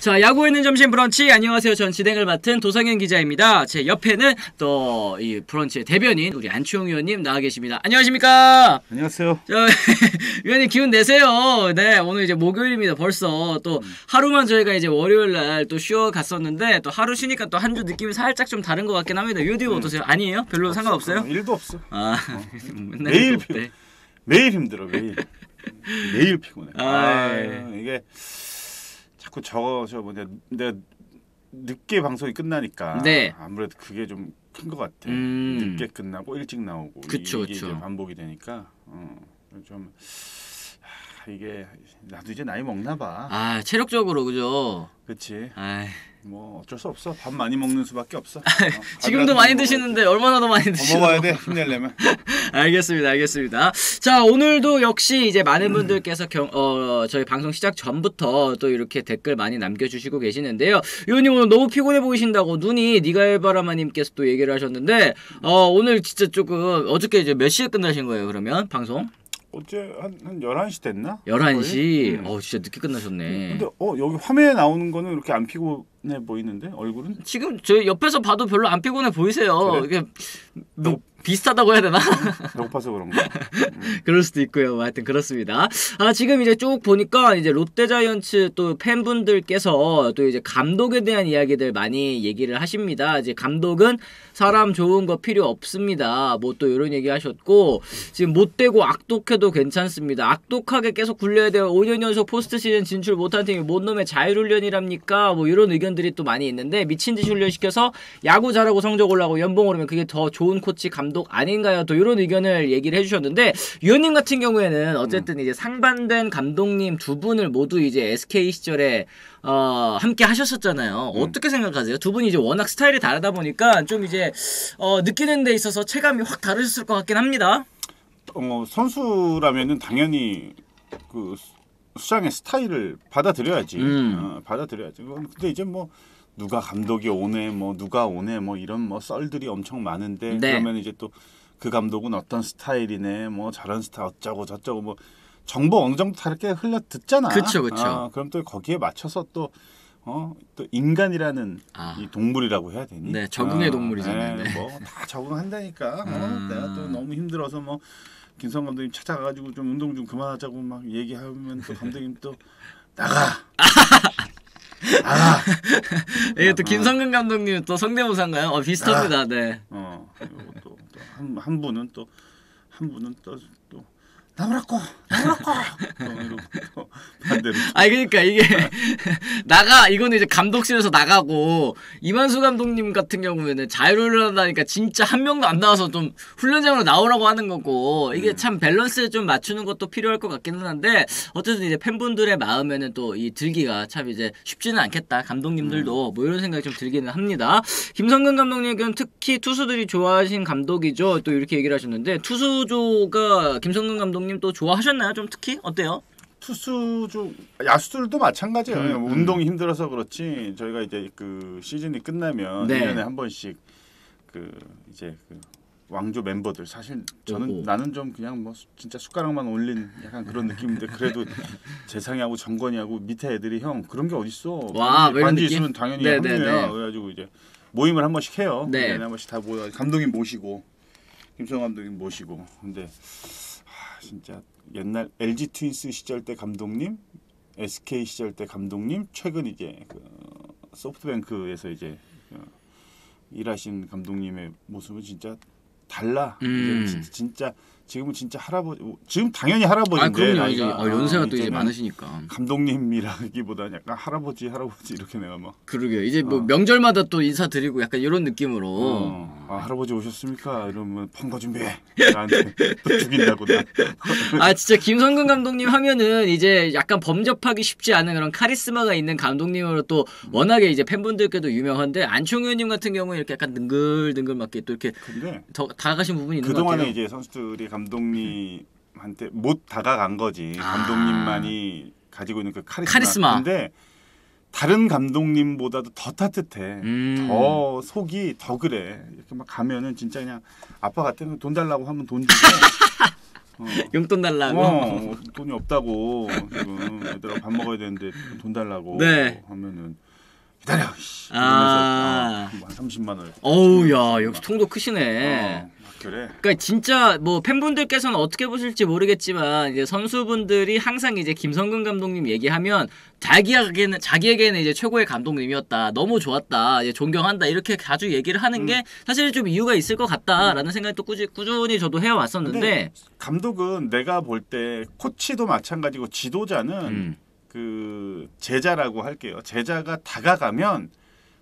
자, 야구 있는 점심 브런치. 안녕하세요. 전 진행을 맡은 도상현 기자입니다. 제 옆에는 또 이 브런치의 대변인 우리 안치홍 위원님 나와 계십니다. 안녕하십니까? 안녕하세요. 저 위원님 기운 내세요. 네, 오늘 이제 목요일입니다. 벌써 또 하루만 저희가 이제 월요일 날 또 쉬어 갔었는데 또 하루 쉬니까 또 한 주 느낌이 살짝 좀 다른 것 같긴 합니다. 위원님 어떠세요? 아니에요? 별로 상관없어요? 일도 없어. 아, 맨날 매일 피곤해. 매일 힘들어. 매일 피곤해. 이게 자꾸 저 뭐냐 내가 늦게 방송이 끝나니까 네. 아무래도 그게 좀 큰 것 같아. 늦게 끝나고 일찍 나오고 그쵸. 이제 반복이 되니까 좀 이게 나도 이제 나이 먹나 봐. 아, 체력적으로 그죠? 그렇지. 아이. 뭐 어쩔 수 없어. 밥 많이 먹는 수밖에 없어. 지금도 많이 드시는데 얼마나 더 많이 드시죠? 먹어야 돼. 힘내려면. 알겠습니다. 자, 오늘도 역시 이제 많은 분들께서 저희 방송 시작 전부터 또 이렇게 댓글 많이 남겨주시고 계시는데요. 의원님 오늘 너무 피곤해 보이신다고 눈이 니갈바라마님께서 또 얘기를 하셨는데 오늘 진짜 조금 어저께 이제 몇 시에 끝나신 거예요? 그러면 방송? 어제 한 11시 됐나? 11시? 진짜 늦게 끝나셨네. 근데 여기 화면에 나오는 거는 이렇게 안 피곤해 보이는데 얼굴은? 지금 저 옆에서 봐도 별로 안 피곤해 보이세요. 그래? 이게 뭐 비슷하다고 해야 되나? 배고파서 그런가? 그럴 수도 있고요. 하여튼 그렇습니다. 지금 이제 쭉 보니까 이제 롯데자이언츠 또 팬분들께서 또 이제 감독에 대한 이야기들 많이 얘기를 하십니다. 이제 감독은 사람 좋은 거 필요 없습니다. 뭐 또 이런 얘기 하셨고, 지금 못되고 악독해도 괜찮습니다. 악독하게 계속 굴려야 돼요. 5년 연속 포스트 시즌 진출 못한 팀이 뭔 놈의 자율훈련이랍니까? 뭐 이런 의견들이 또 많이 있는데, 미친 듯이 훈련시켜서 야구 잘하고 성적 올라가고 연봉 오르면 그게 더 좋은 코치 감독 아닌가요? 또 이런 의견을 얘기를 해주셨는데, 위원님 같은 경우에는 어쨌든 이제 상반된 감독님 두 분을 모두 이제 SK 시절에 함께 하셨었잖아요. 어떻게 생각하세요? 두 분이 이제 워낙 스타일이 다르다 보니까 좀 이제 느끼는 데 있어서 체감이 확 다르셨을 것 같긴 합니다. 선수라면은 당연히 그 수장의 스타일을 받아들여야지. 받아들여야지. 근데 이제 뭐 누가 감독이 오네, 뭐 누가 오네, 뭐 이런 뭐 썰들이 엄청 많은데 네. 그러면 이제 또 그 감독은 어떤 스타일이네, 뭐 저런 스타일 어쩌고 저쩌고 뭐 정보 어느 정도 다르게 흘려 듣잖아. 그렇죠. 그럼 또 거기에 맞춰서 또 인간이라는 이 동물이라고 해야 되니? 네, 적응의 동물이잖아요. 네. 뭐 다 적응한다니까. 내가 또 너무 힘들어서 뭐 김성 감독님 찾아가가지고 좀 운동 좀 그만하자고 막 얘기하면 또 감독님 또 나가. 이게 또 김성근 감독님 또 성대모사인가요? 비슷합니다. 네. 그리고 또한 분은 또 나오라고 이러고 또 반대로. 그러니까 이게 이거는 이제 감독실에서 나가고, 이만수 감독님 같은 경우에는 자율훈련하다니까 진짜 한 명도 안 나와서 좀 훈련장으로 나오라고 하는 거고, 이게 참 밸런스를 좀 맞추는 것도 필요할 것 같기는 한데, 어쨌든 이제 팬분들의 마음에는 또 이 들기가 참 이제 쉽지는 않겠다. 감독님들도 뭐 이런 생각이 좀 들기는 합니다. 김성근 감독님은 특히 투수들이 좋아하신 감독이죠. 또 이렇게 얘기를 하셨는데, 투수조가 김성근 감독님 또 좋아하셨나요? 좀 특히 어때요? 투수조 야수들도 마찬가지예요. 운동이 힘들어서 그렇지 저희가 이제 그 시즌이 끝나면 1년에 한 번씩 그 이제 그 왕조 멤버들, 사실 저는 나는 좀 그냥 뭐 진짜 숟가락만 올린 약간 그런 느낌인데, 그래도 재상이하고 정건이하고 밑에 애들이 형 그런 게 어딨어. 반지 있으면 당연히 합류해요. 그래가지고 이제 모임을 한 번씩 해요. 1년에 한 번씩 다 모여 감독님 모시고 김성 감독님 모시고. 근데 진짜 옛날 LG 트윈스 시절 때 감독님, SK 시절 때 감독님, 최근 이제 그 소프트뱅크에서 이제 일하신 감독님의 모습은 진짜 달라. 진짜 지금은 진짜 할아버지, 지금 당연히 할아버지인데 그럼요. 연세가 또 이제 많으시니까 감독님이라기보다 약간 할아버지 이렇게 내가 막. 그러게요. 이제 뭐 명절마다 또 인사드리고 약간 이런 느낌으로. 할아버지 오셨습니까? 이러면 펑거 준비해. 나한테 또 죽인다고 나. 진짜 김성근 감독님 하면은 이제 약간 범접하기 쉽지 않은 그런 카리스마가 있는 감독님으로 또 워낙에 이제 팬분들께도 유명한데, 안치홍 의원님 같은 경우는 이렇게 약간 능글능글 맞게 또 이렇게 더 다가가신 부분이 있는 것 같아요. 그동안에 이제 선수들이 감독님한테 못 다가간 거지. 감독님만이 가지고 있는 그 카리스마. 근데 다른 감독님보다도 더 따뜻해. 더 속이 더 그래. 이렇게 막 가면은 진짜 그냥 아빠 같으면 돈 달라고 하면 돈 주고 용돈 달라고. 돈이 없다고 지금 애들하고 밥 먹어야 되는데 돈 달라고 네. 하면은 기다려. 아. 이러면서 한 30만 원. 어우 야 역시 통도 크시네. 그래. 그러니까 진짜 뭐 팬분들께서는 어떻게 보실지 모르겠지만 이제 선수분들이 항상 이제 김성근 감독님 얘기하면 자기에게는 이제 최고의 감독님이었다, 너무 좋았다, 이제 존경한다 이렇게 자주 얘기를 하는 게 사실 좀 이유가 있을 것 같다라는 생각이 또 꾸준히 저도 해왔었는데 감독은 내가 볼 때 코치도 마찬가지고 지도자는 그 제자라고 할게요. 제자가 다가가면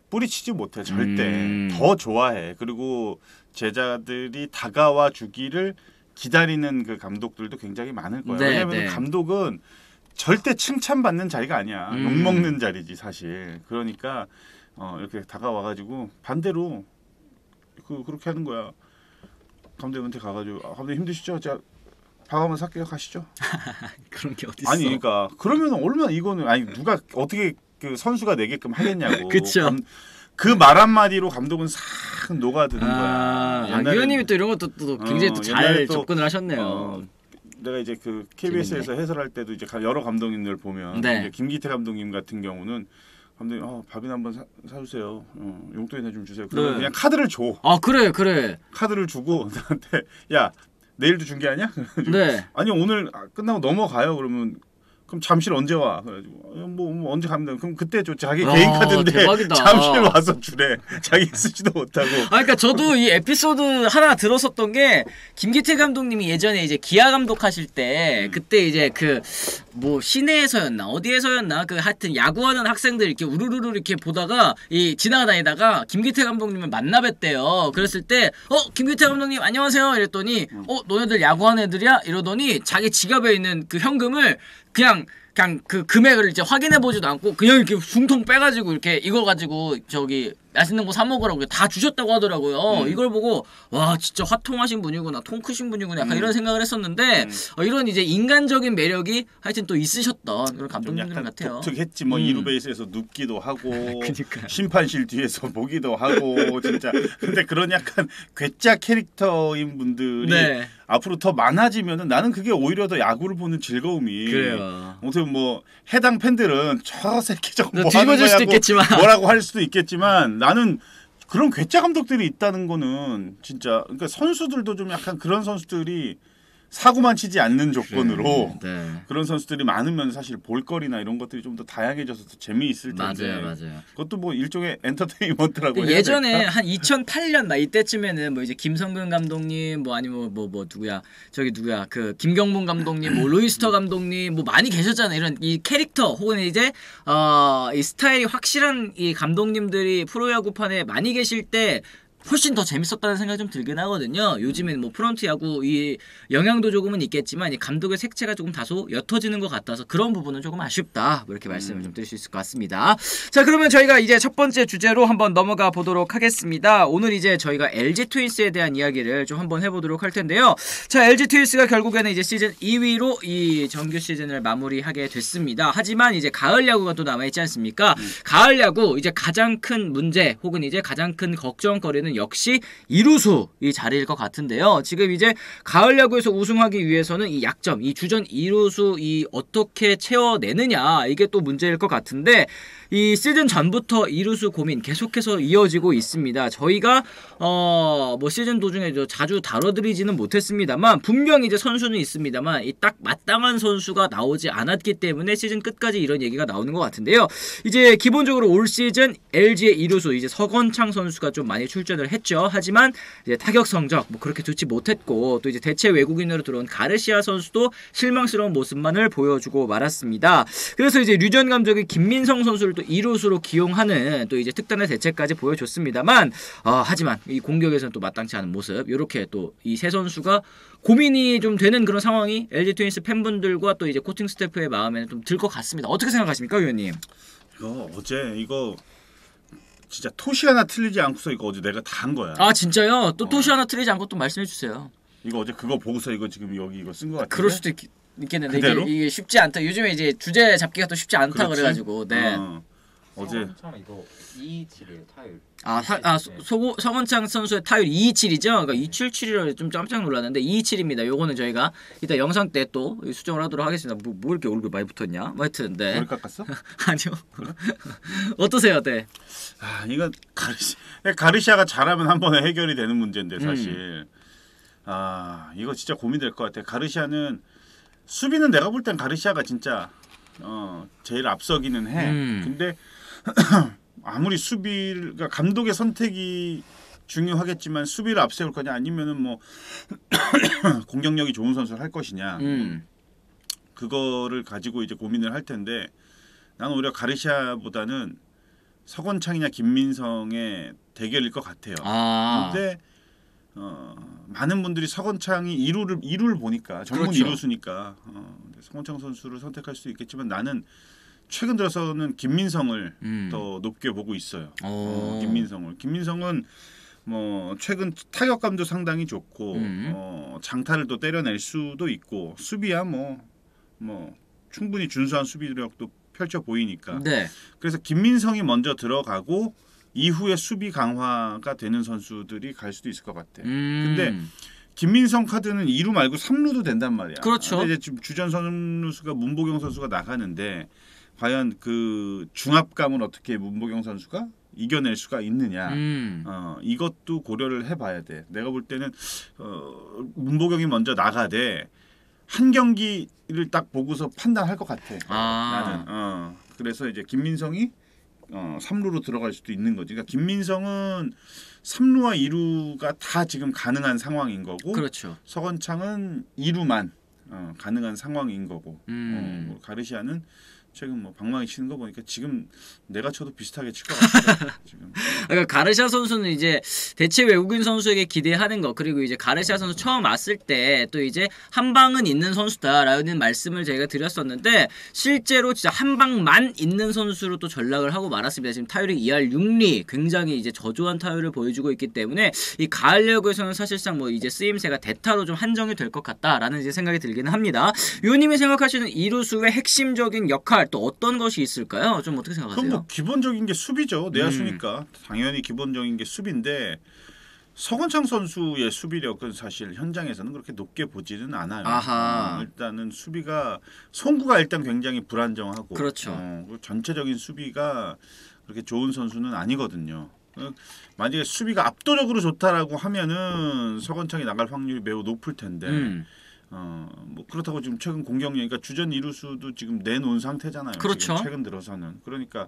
뿌리치지 못해 절대. 더 좋아해. 그리고 제자들이 다가와 주기를 기다리는 그 감독들도 굉장히 많을 거예요. 왜냐하면 감독은 절대 칭찬받는 자리가 아니야. 욕먹는 자리지 사실. 그러니까 이렇게 다가와가지고 반대로 그렇게 하는 거야. 감독님한테 가가지고 감독님 힘드시죠? 자 밥 한번 살게요. 가시죠. 그런 게 어딨어. 아니 그러니까 그러면 얼마나 이거는 아니 누가 어떻게 그 선수가 내게끔 하겠냐고. 그렇죠. 그 말 한마디로 감독은 싹 녹아드는 거야. 위원님이 또 이런 것도 또 굉장히 또 잘 접근을 하셨네요. 내가 이제 그 KBS에서 재밌네. 해설할 때도 이제 여러 감독님들 보면 이제 김기태 감독님 같은 경우는 감독님 밥이나 한번 사주세요. 용돈이나 좀 주세요. 그러면 그냥 카드를 줘. 아 그래. 카드를 주고 나한테 야 내일도 준 게 아니야? 네. 아니 오늘 끝나고 넘어가요. 그러면 그럼 잠실 언제 와? 그래가지고 뭐 언제 가면 돼? 그럼 그때 줘. 자기 개인 카드인데 대박이다. 잠실 와서 주래. 자기 쓰지도 못하고. 그러니까 저도 이 에피소드 하나 들었었던 게 김기태 감독님이 예전에 이제 기아 감독하실 때 그때 이제 그 뭐 시내에서였나 어디에서였나 그 하여튼 야구하는 학생들 이렇게 우르르르 이렇게 보다가 이 지나다니다가 김기태 감독님을 만나 뵀대요. 그랬을 때 김기태 감독님 안녕하세요 이랬더니 너네들 야구하는 애들이야? 이러더니 자기 지갑에 있는 그 현금을 그냥 그 금액을 이제 확인해 보지도 않고 그냥 이렇게 숭통 빼가지고 이렇게 이거 가지고 저기 맛있는 거 사 먹으라고 다 주셨다고 하더라고요. 이걸 보고 와 진짜 화통하신 분이구나, 통 크신 분이구나 약간 이런 생각을 했었는데 이런 이제 인간적인 매력이 하여튼 또 있으셨던 그런 감독님들 같아요. 독특했지 뭐 이루베이스에서 눕기도 하고 심판실 뒤에서 보기도 하고 진짜. 근데 그런 약간 괴짜 캐릭터인 분들이 앞으로 더 많아지면은 나는 그게 오히려 더 야구를 보는 즐거움이. 그래요. 어떻게 뭐 해당 팬들은 저 새끼 저거 뭐 하는 거냐고 수도 있겠지만. 뭐라고 할 수도 있겠지만 나는 그런 괴짜 감독들이 있다는 거는 진짜 그러니까 선수들도 좀 약간 그런 선수들이 사고만 치지 않는 조건으로 그런 선수들이 많으면 사실 볼거리나 이런 것들이 좀 더 다양해져서 더 재미있을 텐데. 맞아요. 그것도 뭐 일종의 엔터테인먼트라고 해야 예전에 될까? 한 2008년 나 이때쯤에는 뭐 이제 김성근 감독님 뭐 아니면 뭐 누구야 저기 누구야 그 김경문 감독님 뭐 로이스터 감독님 뭐 많이 계셨잖아요. 이런 이 캐릭터 혹은 이제 이 스타일이 확실한 이 감독님들이 프로야구판에 많이 계실 때 훨씬 더 재밌었다는 생각이 좀 들긴 하거든요. 요즘엔 뭐 프런트 야구 이 영향도 조금은 있겠지만 이 감독의 색채가 조금 다소 옅어지는 것 같아서 그런 부분은 조금 아쉽다. 뭐 이렇게 말씀을 좀 드릴 수 있을 것 같습니다. 자 그러면 저희가 이제 첫 번째 주제로 한번 넘어가 보도록 하겠습니다. 오늘 이제 저희가 LG 트윈스에 대한 이야기를 좀 한번 해보도록 할 텐데요. 자 LG 트윈스가 결국에는 이제 시즌 2위로 이 정규 시즌을 마무리하게 됐습니다. 하지만 이제 가을 야구가 또 남아있지 않습니까? 가을 야구 이제 가장 큰 문제 혹은 이제 가장 큰 걱정거리는 역시 이루수 이 자리일 것 같은데요. 지금 이제 가을 야구에서 우승하기 위해서는 이 약점, 이 주전 이루수 이 어떻게 채워내느냐 이게 또 문제일 것 같은데 이 시즌 전부터 이루수 고민 계속해서 이어지고 있습니다. 저희가 뭐 시즌 도중에 자주 다뤄드리지는 못했습니다만 분명 이제 선수는 있습니다만 이 딱 마땅한 선수가 나오지 않았기 때문에 시즌 끝까지 이런 얘기가 나오는 것 같은데요. 이제 기본적으로 올 시즌 LG의 이루수 이제 서건창 선수가 좀 많이 출전을 했죠. 하지만 이제 타격 성적 뭐 그렇게 좋지 못했고 또 이제 대체 외국인으로 들어온 가르시아 선수도 실망스러운 모습만을 보여주고 말았습니다. 그래서 이제 류전 감독이 김민성 선수를 또 이루수로 기용하는 또 이제 특단의 대책까지 보여줬습니다만 하지만 이 공격에서는 또 마땅치 않은 모습 이렇게 또 이 세 선수가 고민이 좀 되는 그런 상황이 LG 트윈스 팬분들과 또 이제 코칭 스태프의 마음에는 좀 들 것 같습니다. 어떻게 생각하십니까, 위원님? 이거 진짜 토시 하나 틀리지 않고서 이거 어제 내가 다 한 거야. 아 진짜요? 또 토시 하나 틀리지 않고 또 말씀해 주세요. 이거 어제 그거 보고서 이거 지금 여기 이거 쓴 거 같은데. 그럴 수도 있겠는데 이게 쉽지 않다. 요즘에 이제 주제 잡기가 또 쉽지 않다. 그래가지고 어제 서건창 이거 227이에요 타율. 서건창 선수의 타율 227이죠. 그러니까 277이라 좀 깜짝 놀랐는데 227입니다. 요거는 저희가 이따 영상 때 또 수정을 하도록 하겠습니다. 뭐 이렇게 얼굴 많이 붙었냐? 뭐 하여튼 네. 머리 깎았어? 아니요. 어떠세요? 네. 이거 가르시아가 잘하면 한 번에 해결이 되는 문제인데 사실 이거 진짜 고민될 것 같아. 가르시아는 수비는 내가 볼 땐 가르시아가 진짜 제일 앞서기는 해. 근데 아무리 수비가 감독의 선택이 중요하겠지만 수비를 앞세울 거냐 아니면은 뭐 공격력이 좋은 선수를 할 것이냐 그거를 가지고 이제 고민을 할 텐데 나는 오히려 가르시아보다는 서건창이냐 김민성의 대결일 것 같아요. 근데 많은 분들이 서건창이 2루를 보니까 전문 그렇죠. 2루수니까 서건창 선수를 선택할 수도 있겠지만 나는 최근 들어서는 김민성을 더 높게 보고 있어요. 김민성은 뭐 최근 타격감도 상당히 좋고 장타를 또 때려낼 수도 있고 수비야 뭐 충분히 준수한 수비력도 펼쳐 보이니까. 네. 그래서 김민성이 먼저 들어가고 이후에 수비 강화가 되는 선수들이 갈 수도 있을 것 같아. 근데 김민성 카드는 2루 말고 3루도 된단 말이야. 그렇죠. 근데 이제 지금 주전 선수가 문보경 선수가 나가는데 과연 그 중압감을 어떻게 문보경 선수가 이겨낼 수가 있느냐. 이것도 고려를 해봐야 돼. 내가 볼 때는 문보경이 먼저 나가되 한 경기를 딱 보고서 판단할 것 같아. 나는. 그래서 이제 김민성이 3루로 들어갈 수도 있는 거지. 그러니까 김민성은 3루와 2루가 다 지금 가능한 상황인 거고, 그렇죠. 서건창은 2루만 가능한 상황인 거고, 뭐 가르시아는 최근 뭐 방망이 치는 거 보니까 지금 내가 쳐도 비슷하게 칠 것 같아. 지금. 그러니까 가르시아 선수는 이제 대체 외국인 선수에게 기대하는 거 그리고 이제 가르시아 선수 처음 왔을 때 또 이제 한 방은 있는 선수다라는 말씀을 제가 드렸었는데 실제로 진짜 한 방만 있는 선수로 또 전락을 하고 말았습니다. 지금 타율이 2할 6리 굉장히 이제 저조한 타율을 보여주고 있기 때문에 이 가을 야구에서는 사실상 뭐 이제 쓰임새가 대타로 좀 한정이 될 것 같다라는 이제 생각이 들기는 합니다. 위원님이 생각하시는 이루수의 핵심적인 역할 또 어떤 것이 있을까요? 좀 어떻게 생각하세요? 그럼 뭐 기본적인 게 수비죠. 내야수니까 당연히 기본적인 게 수비인데 서건창 선수의 수비력은 사실 현장에서는 그렇게 높게 보지는 않아요. 일단은 수비가 송구가 일단 굉장히 불안정하고 그렇죠. 전체적인 수비가 그렇게 좋은 선수는 아니거든요. 만약에 수비가 압도적으로 좋다라고 하면은 서건창이 나갈 확률이 매우 높을 텐데 뭐 그렇다고 지금 최근 공격력, 그러니까 주전 이루수도 지금 내놓은 상태잖아요. 그렇죠. 지금 최근 들어서는. 그러니까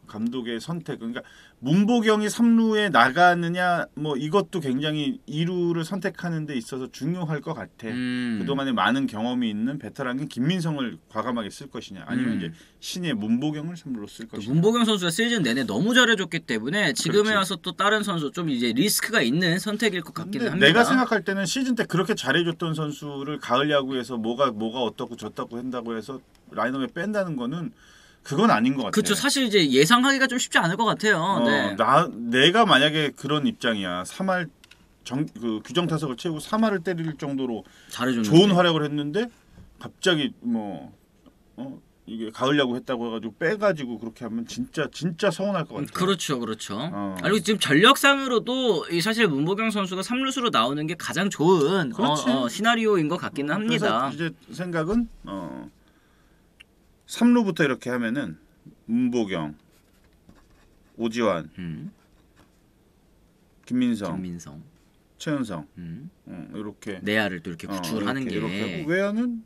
감독의 선택, 그러니까 문보경이 3루에 나가느냐 뭐 이것도 굉장히 2루를 선택하는 데 있어서 중요할 것 같아. 그동안에 많은 경험이 있는 베테랑인 김민성을 과감하게 쓸 것이냐 아니면 이제 신의 문보경을 3루로 쓸 것이냐. 문보경 선수가 시즌 내내 너무 잘해줬기 때문에 지금에 그렇지. 와서 또 다른 선수 좀 이제 리스크가 있는 선택일 것 같기는 합니다. 내가 생각할 때는 시즌 때 그렇게 잘해줬던 선수를 가을 야구에서 뭐가 어떻고 저떻고 한다고 해서 라인업에 뺀다는 거는 그건 아닌 것 같아요. 그렇죠. 사실 이제 예상하기가 좀 쉽지 않을 것 같아요. 네. 내가 만약에 그런 입장이야. 3할 그 규정 타석을 채우고 3할을 때릴 정도로 잘해줬는데. 좋은 활약을 했는데 갑자기 뭐 이게 가을 야구 했다고 해가지고 빼가지고 그렇게 하면 진짜 서운할 것 같아요. 그렇죠. 그리고 지금 전력상으로도 사실 문보경 선수가 3루수로 나오는 게 가장 좋은 시나리오인 것 같기는 합니다. 그래서 이제 생각은 3루부터 이렇게 하면은 문보경, 오지환, 김민성, 최은성 이렇게 내야를 또 이렇게 구축을 하는 게 이렇게 하고 외야는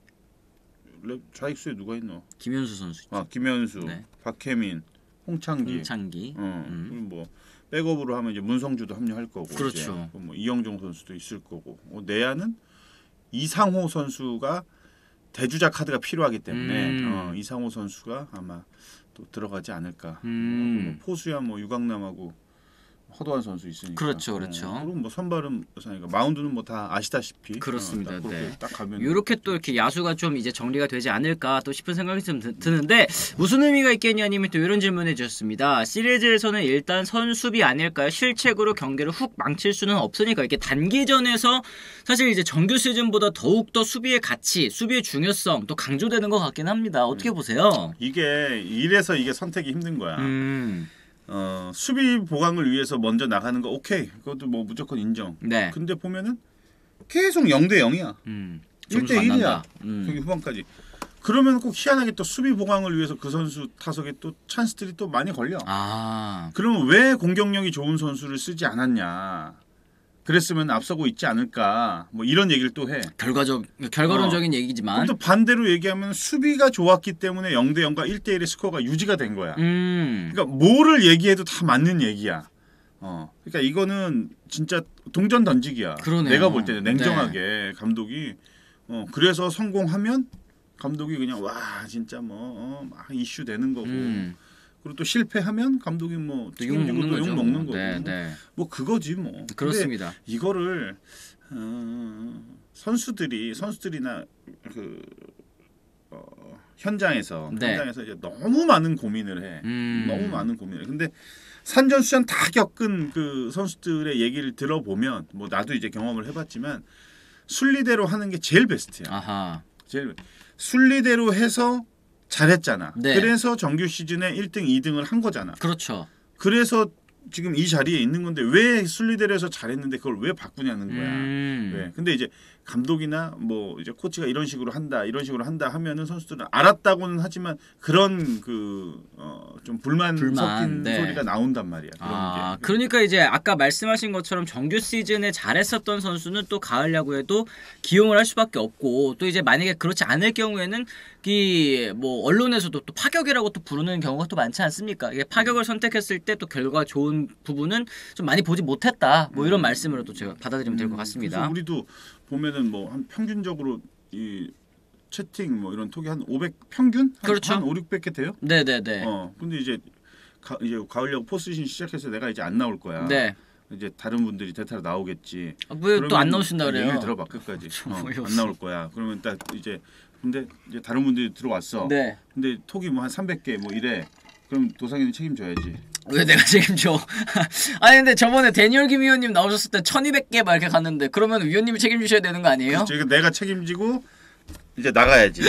좌익수에 누가 있노? 김현수 선수 있죠. 김현수, 네. 박혜민, 홍창기. 그리고 뭐 백업으로 하면 이제 문성주도 합류할 거고. 그렇죠. 이제 뭐 이영종 선수도 있을 거고. 내야는 이상호 선수가 대주자 카드가 필요하기 때문에 이상호 선수가 아마 또 들어가지 않을까. 뭐 포수야 뭐 유강남하고 허도한 선수 있으니까. 그렇죠, 그렇죠. 그리고 뭐 선발은 그러니까 마운드는 뭐 다 아시다시피. 그렇습니다. 딱 네. 딱 가면 이렇게 또 이렇게 야수가 좀 이제 정리가 되지 않을까 또 싶은 생각이 좀 드는데 무슨 의미가 있겠냐님이 또 이런 질문해 주셨습니다. 시리즈에서는 일단 선수비 아닐까요? 실책으로 경기를 훅 망칠 수는 없으니까 이렇게 단기전에서 사실 이제 정규 시즌보다 더욱 더 수비의 가치, 수비의 중요성 또 강조되는 것 같긴 합니다. 어떻게 보세요? 이게 이래서 이게 선택이 힘든 거야. 수비 보강을 위해서 먼저 나가는 거 오케이. 그것도 뭐 무조건 인정. 네. 근데 보면은 계속 0대 0이야. 1대 1이야. 경기 후반까지. 그러면 꼭 희한하게 또 수비 보강을 위해서 그 선수 타석에 또 찬스들이 또 많이 걸려. 그러면 왜 공격력이 좋은 선수를 쓰지 않았냐? 그랬으면 앞서고 있지 않을까? 뭐 이런 얘기를 또 해. 결과론적인 얘기지만. 또 반대로 얘기하면 수비가 좋았기 때문에 0대 0과 1대 1의 스코어가 유지가 된 거야. 그러니까 뭐를 얘기해도 다 맞는 얘기야. 그러니까 이거는 진짜 동전 던지기야. 그러네요. 내가 볼 때는 냉정하게 감독이 그래서 성공하면 감독이 그냥 와 진짜 막 이슈 되는 거고. 그리고 또 실패하면 감독이 뭐 책임지고 또 욕 먹는 거고. 네. 뭐 그거지 뭐. 그렇습니다. 이거를 선수들이나 그 현장에서 이제 너무 많은 고민을 해. 너무 많은 고민을 해. 근데 산전수전 다 겪은 그 선수들의 얘기를 들어보면 뭐 나도 이제 경험을 해봤지만 순리대로 하는 게 제일 베스트야. 제일 순리대로 해서 잘했잖아. 네. 그래서 정규 시즌에 1등, 2등을 한 거잖아. 그렇죠. 그래서 지금 이 자리에 있는 건데 왜 순리대로 해서 잘했는데 그걸 왜 바꾸냐는 거야. 왜? 근데 이제 감독이나 뭐 이제 코치가 이런 식으로 한다 하면은 선수들은 알았다고는 하지만 그런 좀 불만 섞인 소리가 나온단 말이야. 그런 게. 그러니까 이제 아까 말씀하신 것처럼 정규 시즌에 잘했었던 선수는 또 가을 야구에도 기용을 할 수밖에 없고 또 이제 만약에 그렇지 않을 경우에는 이 뭐 언론에서도 또 파격이라고 또 부르는 경우가 또 많지 않습니까? 이게 파격을 선택했을 때 또 결과 좋은 부분은 좀 많이 보지 못했다. 뭐 이런 말씀으로 또 제가 받아들이면 될 것 같습니다. 그래서 우리도 보면은 뭐 한 평균적으로 이 채팅 뭐 이런 톡이 한 500 평균 그렇죠. 한 5, 600개 돼요? 네네네. 근데 이제 가을 야구 포스시즌 시작해서 내가 이제 안 나올 거야. 네. 이제 다른 분들이 대타로 나오겠지. 왜 또 안 나오신다 그래요? 얘기를 들어봐 끝까지. 안 나올 거야. 그러면 딱 이제 근데 이제 다른 분들이 들어왔어. 네. 근데 톡이 뭐 한 300개 뭐 이래. 그럼 도상이는 책임져야지. 왜 내가 책임져? 아니 근데 저번에 데니얼 김 위원님 나오셨을 때 1200개 막 이렇게 갔는데 그러면 위원님이 책임지셔야 되는 거 아니에요? 그렇지. 내가 책임지고 이제 나가야지.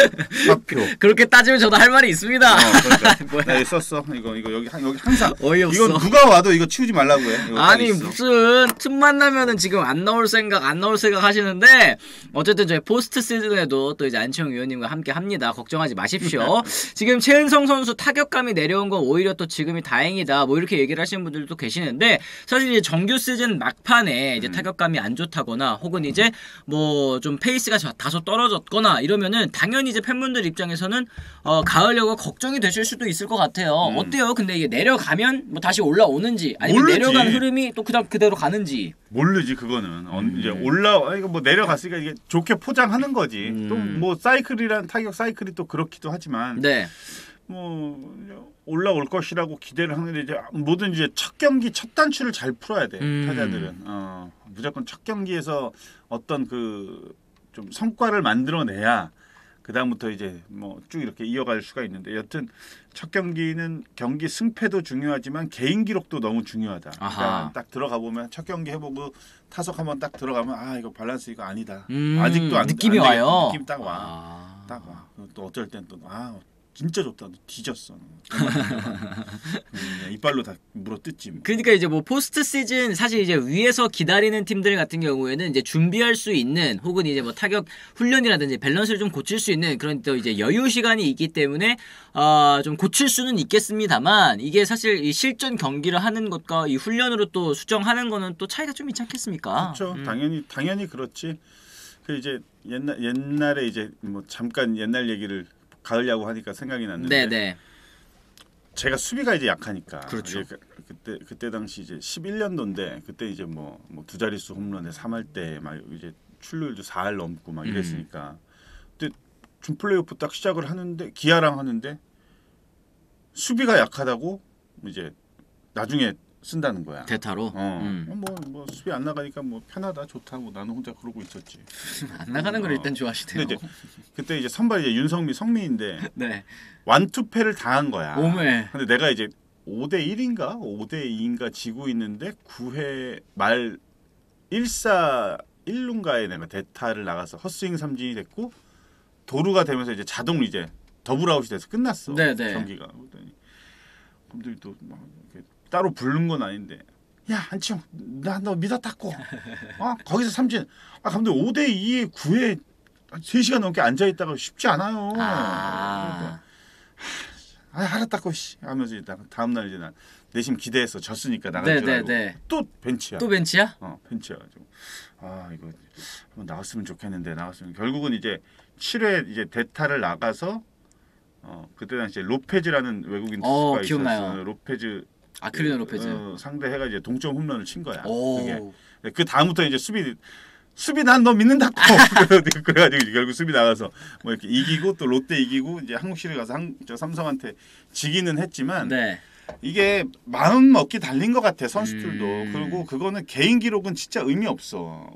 사표. 그렇게 따지면 저도 할 말이 있습니다. 그러니까 나 이거 썼어. 이거 여기 항상 어이없어. 이건 누가 와도 이거 치우지 말라고 해. 아니 무슨 틈만 나면은 지금 안 나올 생각 하시는데 어쨌든 저희 포스트 시즌에도 또 이제 안치홍 위원님과 함께 합니다. 걱정하지 마십시오. 지금 최은성 선수 타격감이 내려온 건 오히려 또 지금이 다행이다. 뭐 이렇게 얘기를 하시는 분들도 계시는데 사실 이제 정규 시즌 막판에 이제 타격감이 안 좋다거나 혹은 이제 뭐 좀 페이스가 다소 떨어졌거나 이러면은 당연히 이제 팬분들 입장에서는 가을 야구가 걱정이 되실 수도 있을 것 같아요. 어때요? 근데 이게 내려가면 뭐 다시 올라오는지 아니면 모르지. 내려간 흐름이 또 그대로 가는지 모르지 그거는. 이제 이거 뭐 내려갔으니까 이게 좋게 포장하는 거지. 또 뭐 사이클이란 타격 사이클이 또 그렇기도 하지만 네. 뭐 올라올 것이라고 기대를 하는데 이제 뭐든 이제 첫 경기 첫 단추를 잘 풀어야 돼. 타자들은 무조건 첫 경기에서 어떤 그 좀 성과를 만들어내야 그 다음부터 이제 뭐 쭉 이렇게 이어갈 수가 있는데 여튼 첫 경기는 경기 승패도 중요하지만 개인 기록도 너무 중요하다. 그러니까 딱 들어가 보면 첫 경기 해보고 타석 한번 딱 들어가면 이거 밸런스 이거 아니다. 아직도 느낌이 와요. 느낌 딱 와. 딱 와. 또 어쩔 땐 또 진짜 좋다. 너 뒤졌어. 이빨로 다 물어뜯지. 뭐. 그러니까 이제 뭐 포스트 시즌 사실 이제 위에서 기다리는 팀들 같은 경우에는 이제 준비할 수 있는 혹은 이제 뭐 타격 훈련이라든지 밸런스를 좀 고칠 수 있는 그런 또 이제 여유 시간이 있기 때문에 좀 고칠 수는 있겠습니다만 이게 사실 이 실전 경기를 하는 것과 이 훈련으로 또 수정하는 거는 또 차이가 좀 있지 않겠습니까? 그렇죠. 당연히 그렇지. 그 이제 옛날에 이제 뭐 잠깐 옛날 얘기를 가을 야구 하니까 생각이 났는데 네네. 제가 수비가 이제 약하니까 그렇죠. 그때 당시 이제 11년도인데 그때 이제 뭐 두 자릿수 홈런에 3할 때 막 이제 출루율도 4할 넘고 막 이랬으니까 근데 준 플레이오프 딱 시작을 하는데 기아랑 하는데 수비가 약하다고 이제 나중에 쓴다는 거야. 대타로. 뭐 수비 안 나가니까 뭐 편하다 좋다 뭐 나는 혼자 그러고 있었지. 안 나가는 걸 일단 좋아하시대요. 근데 이제 그때 이제 선발 이제 윤성민 성민인데 네. 완투패를 당한 거야. 오메. 근데 내가 이제 5대 1인가 5대 2인가 지고 있는데 9회 말 1사 1루인가에 내가 대타를 나가서 헛스윙 삼진이 됐고 도루가 되면서 이제 자동 이제 더블아웃이 돼서 끝났어. 네네. 경기가. 그랬더니 분들이 또 막 따로 부른 건 아닌데 야 한치형 나 너 믿었다고 거기서 삼진 감독 5대 2에 9회 3시간 넘게 앉아있다가 쉽지 않아요. 알았다고 하면서 이제 다음날 이제 나 내심 기대해서 졌으니까 나갈 줄 알고 또 벤치야. 또 벤치야? 벤치야. 이거 한번 나왔으면 좋겠는데 나왔으면 결국은 이제 7회 이제 대타를 나가서 그때 당시에 로페즈라는 외국인 투수가 있었어요. 로페즈 아크리노 로페즈 상대해가 이제 동점 홈런을 친 거야. 그게 그 다음부터 이제 수비 난 너 믿는다고 그래가지고 결국 수비 나가서 뭐 이렇게 이기고 또 롯데 이기고 이제 한국 시리즈 가서 저 삼성한테 지기는 했지만 이게 마음 먹기 달린 것 같아 선수들도. 그리고 그거는 개인 기록은 진짜 의미 없어.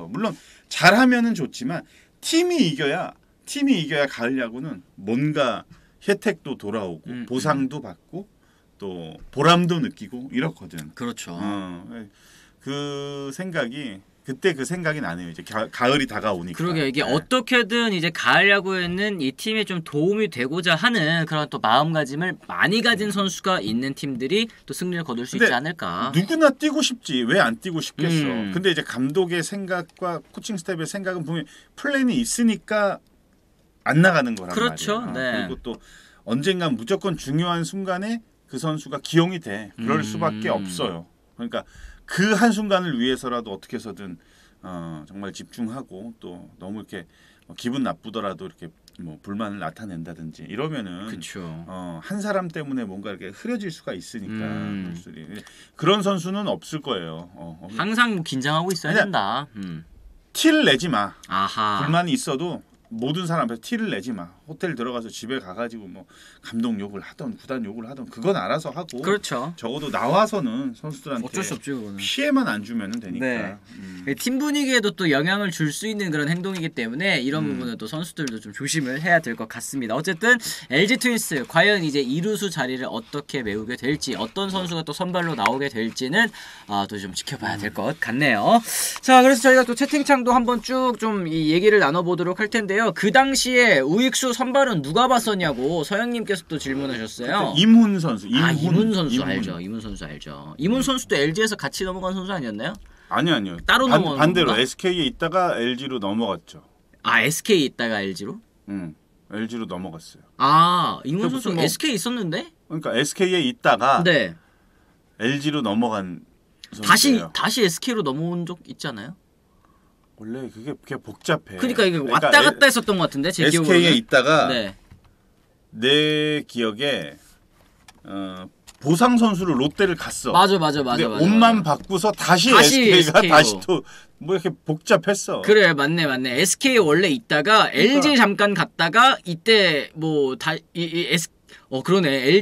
물론 잘하면은 좋지만 팀이 이겨야 가을 야구는 뭔가 혜택도 돌아오고 보상도 받고 또 보람도 느끼고 이렇거든. 그렇죠. 그 생각이 나네요. 이제 가을이 다가오니까. 그러게 이게 어떻게든 이제 가을 야구에는 이 팀에 좀 도움이 되고자 하는 그런 또 마음가짐을 많이 가진 선수가 있는 팀들이 또 승리를 거둘 수 있지 않을까. 누구나 뛰고 싶지. 왜 안 뛰고 싶겠어. 근데 이제 감독의 생각과 코칭 스태프의 생각은 분명히 플랜이 있으니까 안 나가는 거란 그렇죠. 말이야. 그리고 또 언젠간 무조건 중요한 순간에 그 선수가 기용이 돼. 그럴 수밖에 없어요. 그러니까 그 한순간을 위해서라도 어떻게 해서든 정말 집중하고 또 너무 이렇게 기분 나쁘더라도 이렇게 뭐 불만을 나타낸다든지 이러면은 한 사람 때문에 뭔가 이렇게 흐려질 수가 있으니까 그런 선수는 없을 거예요. 항상 긴장하고 있어야 된다. 티를 내지 마. 아하. 불만이 있어도 모든 사람 앞에서 티를 내지 마. 호텔 들어가서 집에 가가지고 뭐 감독 욕을 하던 구단 욕을 하던 그건 알아서 하고. 그렇죠. 적어도 나와서는 선수들한테 어쩔 수 없죠, 그거는. 피해만 안 주면은 되니까. 팀 분위기에도 또 영향을 줄 수 있는 그런 행동이기 때문에 이런 부분은 또 선수들도 좀 조심을 해야 될 것 같습니다. 어쨌든 LG 트윈스 과연 이제 2루수 자리를 어떻게 메우게 될지 어떤 선수가 또 선발로 나오게 될지는 또 좀 지켜봐야 될 것 같네요. 자, 그래서 저희가 또 채팅창도 한번 쭉 좀 이 얘기를 나눠보도록 할 텐데요. 그 당시에 우익수 선발은 누가 봤었냐고 서영님께서 또 질문하셨어요. 임훈 선수. 임훈 선수 알죠. 임훈 선수 알죠. 임훈 선수도 LG에서 같이 넘어간 선수 아니었나요? 아니요. 따로 넘어간 반대로 건가? SK에 있다가 LG로 넘어갔죠. SK에 있다가 LG로? LG로 넘어갔어요. 임훈 선수 SK에 있었는데? 그러니까 SK에 있다가 LG로 넘어간 선수예요. 다시 SK로 넘어온 적 있잖아요. 원래 그게 복잡해. 그러니까 이게 왔다 갔다 했었던 것 같은데 제 기억으로는. SK에 있다가 내 기억에 보상 선수로 롯데를 갔어. 맞아. 옷만 바꾸서 다시 SK가 다시 또 뭐 이렇게 복잡했어. 그래 맞네. SK에 원래 있다가 그러니까. LG 잠깐 갔다가 이때 뭐 그러네.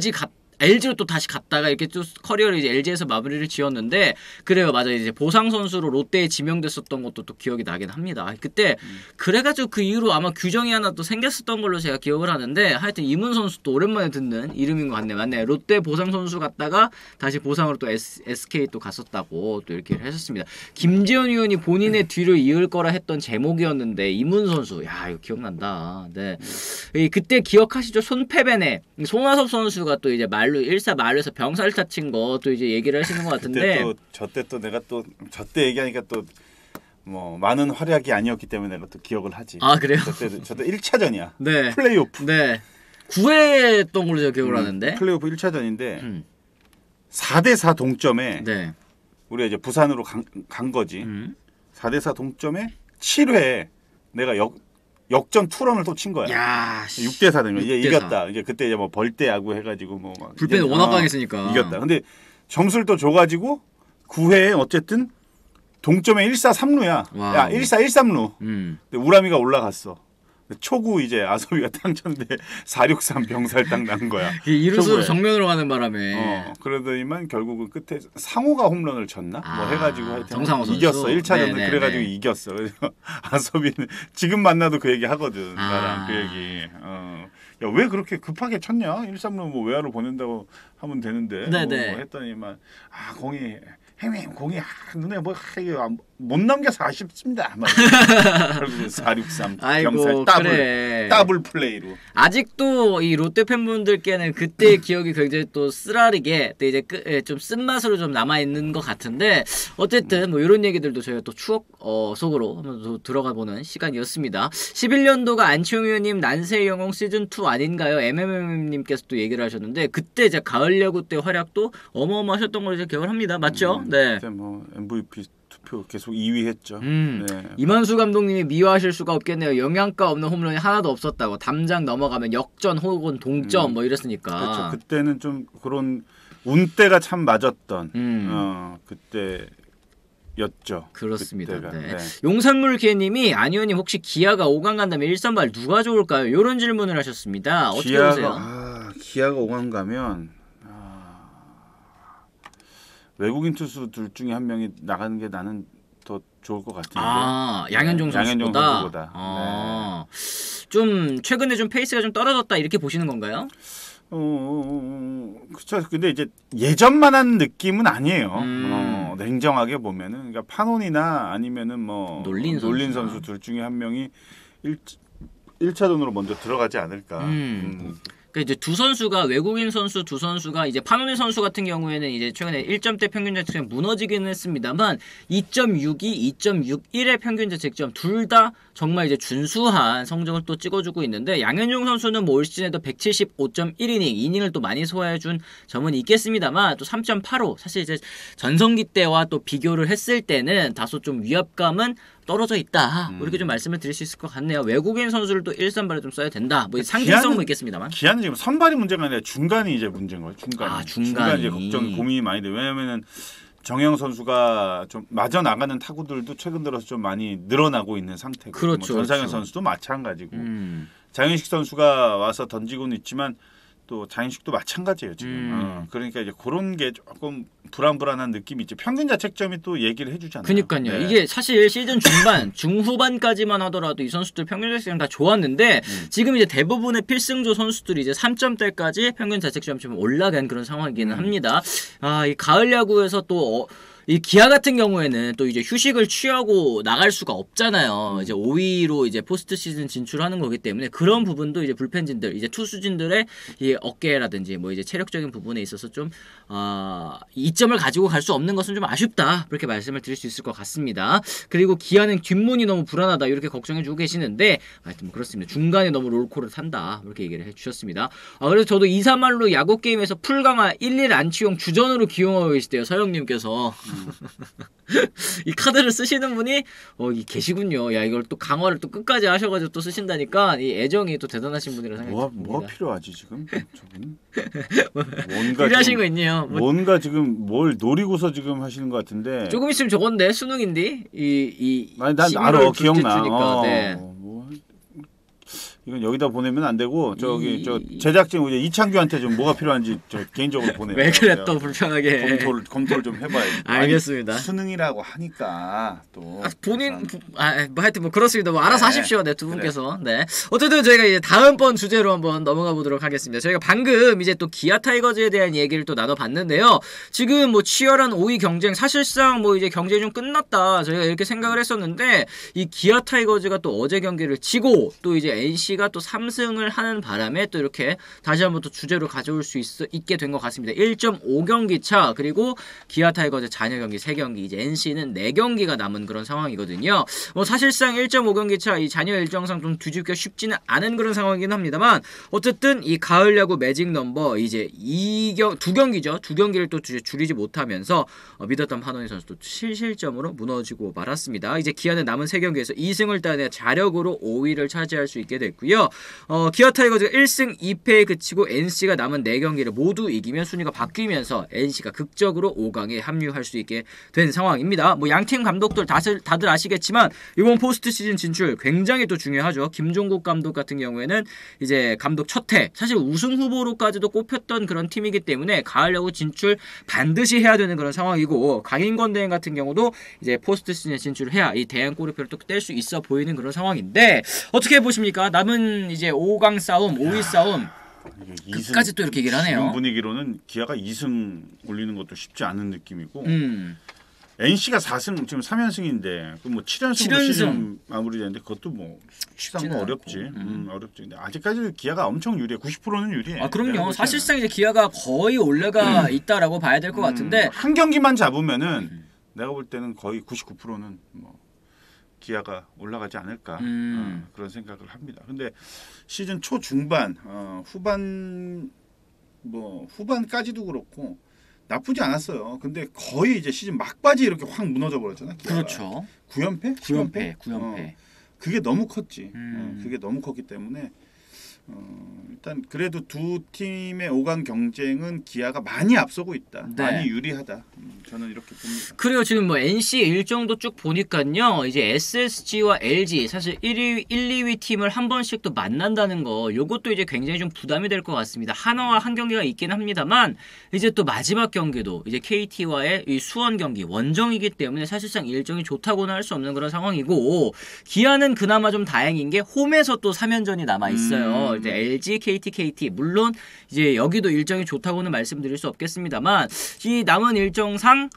LG로 또 다시 갔다가 이렇게 또 커리어를 이제 LG에서 마무리를 지었는데 그래요. 맞아요. 이제 보상 선수로 롯데에 지명됐었던 것도 또 기억이 나긴 합니다. 그때 그래가지고 그 이후로 아마 규정이 하나 또 생겼었던 걸로 제가 기억을 하는데 하여튼 임훈 선수도 오랜만에 듣는 이름인 것 같네. 맞네. 롯데 보상 선수 갔다가 다시 보상으로 또 SK 또 갔었다고 또 이렇게 하셨습니다. 김지현 의원이 본인의 뒤를 이을 거라 했던 제목이었는데 임훈 선수 이거 기억난다. 네. 그때 기억하시죠? 손패배네 손아섭 선수가 또 이제 말로 1사 말에서 병살타 친 거 또 이제 얘기를 하시는 것 같은데 저때 또 내가 또 저때 얘기하니까 또 뭐 많은 활약이 아니었기 때문에 내가 또 기억을 하지. 그래요? 저때 1차전이야. 네. 플레이오프. 네. 9회 했던 걸로 제가 기억을 하는데. 플레이오프 1차전인데 4대4 동점에 우리가 이제 부산으로 간 거지. 4대4 동점에 7회에 내가 역전 투런을 또 친 거야. 야, 6대4 되면 이제 이겼다. 이제 그때 이제 뭐 벌떼 야구 해가지고 뭐 막 불펜 워낙 강했으니까 이겼다. 근데 점수를 또 줘가지고 9회에 어쨌든 동점에 1사 3루야. 야 1사 1, 3루. 근데 우람이가 올라갔어. 초구 이제 아섭이가 딱 쳤는데 463 병살 딱 난 거야. 이루수로 정면으로 가는 바람에. 그러더니만 결국은 끝에 상호가 홈런을 쳤나? 뭐 해가지고 하여튼 정상호 선수. 이겼어. 1차전을 그래가지고 이겼어. 그래서 아섭이는 지금 만나도 그 얘기 하거든. 나랑 그 얘기. 야, 왜 그렇게 급하게 쳤냐? 1-3루 뭐 외야로 보낸다고 하면 되는데. 뭐 했더니만 공이 형님 공이 눈에 뭐 이게 못 넘겨서 아쉽습니다. 결국 4-6-3 병살 더블 플레이로. 아직도 이 롯데 팬분들께는 그때의 기억이 굉장히 또 쓰라리게 또 이제 좀 쓴맛으로 좀 남아 있는 것 같은데 어쨌든 뭐 이런 얘기들도 저희가 또 추억 속으로 한번 더 들어가 보는 시간이었습니다. 11년도가 안치홍 의원님 난세의 영웅 시즌 2 아닌가요? MMM님께서 또 얘기를 하셨는데 그때 이제 가을 야구 때 활약도 어마어마하셨던 걸로 기억을 합니다. 맞죠? 네. 그때 뭐 MVP 투표 계속 2위 했죠. 네. 이만수 감독님이 미워하실 수가 없겠네요. 영양가 없는 홈런이 하나도 없었다고. 담장 넘어가면 역전 혹은 동점 뭐 이랬으니까. 그렇죠. 그때는 좀 그런 운때가 참 맞았던 그때였죠. 그렇습니다. 네. 용산물 기회님이 안 의원님 혹시 기아가 5강 간다면 1선발 누가 좋을까요? 이런 질문을 하셨습니다. 어떻게 보세요? 기아가 5강 가면 외국인 투수 둘 중에 한 명이 나가는 게 나는 더 좋을 것 같은데. 양현종 선수보다. 좀 최근에 좀 페이스가 좀 떨어졌다 이렇게 보시는 건가요? 그렇죠. 근데 이제 예전만한 느낌은 아니에요. 냉정하게 보면은 그러니까 파논이나 아니면은 뭐 놀린 선수 둘 중에 한 명이 1차전으로 먼저 들어가지 않을까. 그러니까 이제 두 선수가 외국인 선수 두 선수가 이제 파노니 선수 같은 경우에는 이제 최근에 1점대 평균 자책점 무너지기는 했습니다만 2.62, 2.61의 평균 자책점 둘 다 정말 이제 준수한 성적을 또 찍어주고 있는데 양현종 선수는 뭐 올 시즌에도 175.1이닝 이닝을 또 많이 소화해준 점은 있겠습니다만 또 3.85 사실 이제 전성기 때와 또 비교를 했을 때는 다소 좀 위압감은 떨어져 있다. 이렇게 좀 말씀을 드릴 수 있을 것 같네요. 외국인 선수를 또 1선발에 좀 써야 된다. 뭐 상징성은 있겠습니다만. 기아는 지금 선발이 문제가 아니라 중간이 이제 문제인 거예요. 중간이 이제 고민이 많이 돼. 왜냐면은 정영 선수가 좀 마저 나가는 타구들도 최근 들어서 좀 많이 늘어나고 있는 상태고. 그렇죠. 뭐 전상현 선수도 마찬가지고. 장윤식 선수가 와서 던지고는 있지만 또 장윤식도 마찬가지예요 지금. 그러니까 이제 그런 게 조금 불안불안한 느낌이 있죠. 평균 자책점이 또 얘기를 해주잖아요. 그러니까요. 이게 사실 시즌 중반, 중후반까지만 하더라도 이 선수들 평균 자책점 다 좋았는데 지금 이제 대부분의 필승조 선수들이 이제 3점대까지 평균 자책점이 좀 올라간 그런 상황이기는 합니다. 이 가을 야구에서 또 이 기아 같은 경우에는 또 이제 휴식을 취하고 나갈 수가 없잖아요. 이제 5위로 이제 포스트 시즌 진출하는 거기 때문에 그런 부분도 이제 불펜진들, 이제 투수진들의 이 어깨라든지 뭐 이제 체력적인 부분에 있어서 좀 이점을 가지고 갈 수 없는 것은 좀 아쉽다. 그렇게 말씀을 드릴 수 있을 것 같습니다. 그리고 기아는 뒷문이 너무 불안하다. 이렇게 걱정해주고 계시는데 하여튼 뭐 그렇습니다. 중간에 너무 롤코를 탄다. 이렇게 얘기를 해주셨습니다. 그래서 저도 2-3할로 야구 게임에서 풀강화 1-1 안치용 주전으로 기용하고 계시대요. 서영님께서. 이 카드를 쓰시는 분이 계시군요. 야 이걸 또 강화를 또 끝까지 하셔가지고 또 쓰신다니까 이 애정이 또 대단하신 분이라 생각합니다. 뭐가 필요하지 지금? 저분? 필요하신 거 있네요. 뭔가 지금 뭘 노리고서 지금 하시는 것 같은데. 조금 있으면 저건데 수능인데 난 알아 기억나. 이건 여기다 보내면 안 되고 저 제작진 이창규한테 좀 뭐가 필요한지 저 개인적으로 보내. 왜 그래 또 불편하게 검토를 좀 해봐야지. 알겠습니다. 수능이라고 하니까 또 본인 뭐 하여튼 뭐 그렇습니다. 뭐 알아서 하십시오. 네, 두 분께서. 네. 어쨌든 저희가 이제 다음번 주제로 한번 넘어가 보도록 하겠습니다. 저희가 방금 이제 또 기아 타이거즈에 대한 얘기를 또 나눠봤는데요. 지금 뭐 치열한 5위 경쟁 사실상 뭐 이제 경쟁이 좀 끝났다. 저희가 이렇게 생각을 했었는데 이 기아 타이거즈가 또 어제 경기를 치고 또 이제 NC가 또 3승을 하는 바람에 또 이렇게 다시 한번 또 주제로 가져올 수 있게 된 것 같습니다. 1.5경기 차 그리고 기아 타이거즈 잔여 경기 3경기 이제 NC는 4경기가 남은 그런 상황이거든요. 뭐 사실상 1.5경기 차 이 잔여 일정상 좀 뒤집기가 쉽지는 않은 그런 상황이긴 합니다만 어쨌든 이 가을 야구 매직 넘버 이제 2경기죠. 2경기를 또 줄이지 못하면서 믿었던 파노니 선수도 실실점으로 무너지고 말았습니다. 이제 기아는 남은 3경기에서 2승을 따내 자력으로 5위를 차지할 수 있게 됐고 있고요. 기아 타이거즈가 1승 2패에 그치고 NC가 남은 4경기를 모두 이기면 순위가 바뀌면서 NC가 극적으로 5강에 합류할 수 있게 된 상황입니다. 뭐 양팀 감독들 다들 아시겠지만 이번 포스트 시즌 진출 굉장히 또 중요하죠. 김종국 감독 같은 경우에는 이제 감독 첫 해 사실 우승 후보로까지도 꼽혔던 그런 팀이기 때문에 가을 야구 진출 반드시 해야 되는 그런 상황이고 강인권 대행 같은 경우도 이제 포스트 시즌에 진출을 해야 이 대형 꼬리표를 또 뗄 수 있어 보이는 그런 상황인데 어떻게 보십니까? 남은 이제 5강 싸움, 5위 싸움 끝까지 또 이렇게 얘기를 하네요. 지금 분위기로는 기아가 2승 올리는 것도 쉽지 않은 느낌이고 NC가 4승 지금 3연승인데 뭐 7연승으로 시즌 마무리되는데 그것도 뭐 쉽지 어렵지. 어렵지. 근데 아직까지 기아가 엄청 유리해. 90%는 유리해. 아 그럼요. 사실상 이제 기아가 거의 올라가 있다라고 봐야 될 것 같은데 한 경기만 잡으면은 내가 볼 때는 거의 99%는 뭐 기아가 올라가지 않을까 그런 생각을 합니다. 근데 시즌 초 중반 후반까지도 그렇고 나쁘지 않았어요. 근데 거의 이제 시즌 막바지 이렇게 확 무너져 버렸잖아. 기아가. 그렇죠. 9연패? 9연패. 그게 너무 컸지. 그게 너무 컸기 때문에 일단 그래도 두 팀의 5강 경쟁은 기아가 많이 앞서고 있다. 네. 많이 유리하다. 저는 이렇게 봅니다. 그래요. 지금 뭐 NC 일정도 쭉 보니까요. 이제 SSG와 LG 사실 1, 2위 팀을 한 번씩 또 만난다는 거 요것도 이제 굉장히 좀 부담이 될 것 같습니다. 한화와 한 경기가 있긴 합니다만 이제 또 마지막 경기도 이제 KT와의 이 수원 경기 원정이기 때문에 사실상 일정이 좋다고는 할 수 없는 그런 상황이고 기아는 그나마 좀 다행인 게 홈에서 또 3연전이 남아 있어요. 이제 LG, KT 물론 이제 여기도 일정이 좋다고는 말씀드릴 수 없겠습니다만 이 남은 일정상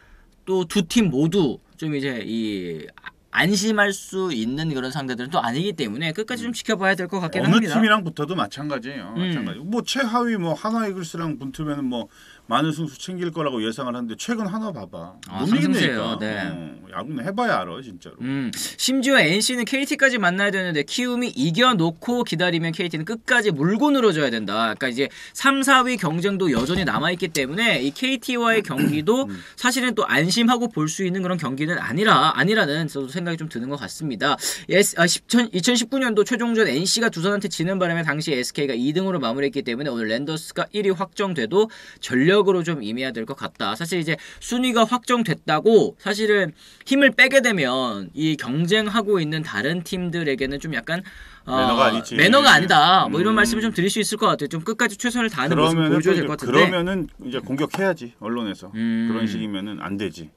또 두 팀 모두 좀 이제 이 안심할 수 있는 그런 상대들은 또 아니기 때문에 끝까지 좀 지켜봐야 될 것 같긴 합니다. 어느 팀이랑 붙어도 마찬가지예요. 마찬가지. 뭐 최하위 뭐 하나 이글스랑 붙으면은 뭐 많은 승수 챙길 거라고 예상을 하는데 최근 하나 봐봐. 못 이긴다니까. 네. 야구는 해봐야 알아 진짜로. 심지어 NC는 KT까지 만나야 되는데 키움이 이겨놓고 기다리면 KT는 끝까지 물고 늘어져야 된다. 그러니까 이제 3, 4위 경쟁도 여전히 남아있기 때문에 이 KT와의 경기도 사실은 또 안심하고 볼 수 있는 그런 경기는 아니라는 저도 생각이 좀 드는 것 같습니다. 2019년도 최종전 NC가 두산한테 지는 바람에 당시 SK가 2등으로 마무리했기 때문에 오늘 랜더스가 1위 확정돼도 전력으로 좀 임해야 될 것 같다. 사실 이제 순위가 확정됐다고 사실은 힘을 빼게 되면 이 경쟁하고 있는 다른 팀들에게는 좀 약간 매너가 아니지. 매너가 아니다. 뭐 이런 말씀을 좀 드릴 수 있을 것 같아요. 좀 끝까지 최선을 다하는 모습을 보여줘야 될 것 같은데. 그러면은 이제 공격해야지 언론에서. 그런 식이면은 안 되지.